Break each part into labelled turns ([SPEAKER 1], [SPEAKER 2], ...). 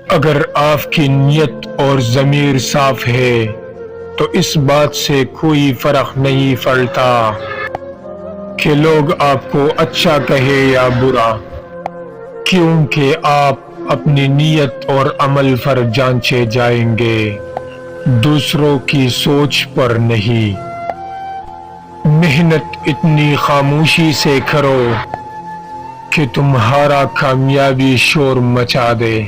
[SPEAKER 1] اگر آپ کی نیت اور ضمیر صاف ہے تو اس بات سے کوئی فرق نہیں پڑتا کہ لوگ آپ کو اچھا کہے یا برا، کیونکہ آپ اپنی نیت اور عمل پر جانچے جائیں گے، دوسروں کی سوچ پر نہیں۔ محنت اتنی خاموشی سے کرو کہ تمہارا کامیابی شور مچا دے۔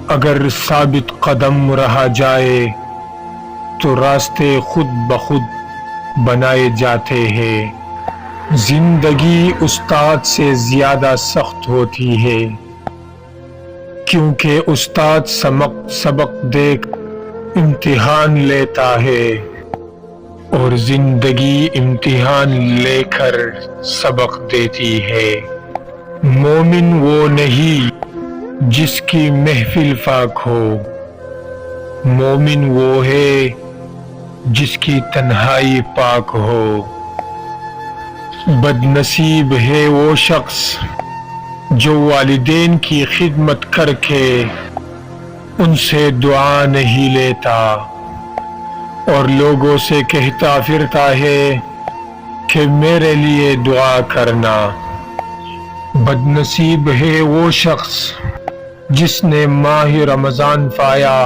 [SPEAKER 1] اگر ثابت قدم رہا جائے تو راستے خود بخود بنائے جاتے ہیں۔ زندگی استاد سے زیادہ سخت ہوتی ہے، کیونکہ استاد سبق دے امتحان لیتا ہے اور زندگی امتحان لے کر سبق دیتی ہے۔ مومن وہ نہیں جس کی محفل پاک ہو، مومن وہ ہے جس کی تنہائی پاک ہو۔ بد نصیب ہے وہ شخص جو والدین کی خدمت کر کے ان سے دعا نہیں لیتا اور لوگوں سے کہتا پھرتا ہے کہ میرے لیے دعا کرنا۔ بد نصیب ہے وہ شخص جس نے ماہ رمضان پایا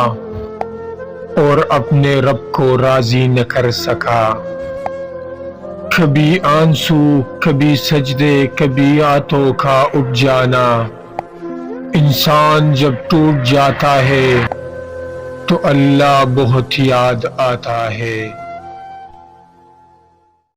[SPEAKER 1] اور اپنے رب کو راضی نہ کر سکا۔ کبھی آنسو، کبھی سجدے، کبھی آنتوں کا اٹھ جانا۔ انسان جب ٹوٹ جاتا ہے تو اللہ بہت یاد آتا ہے۔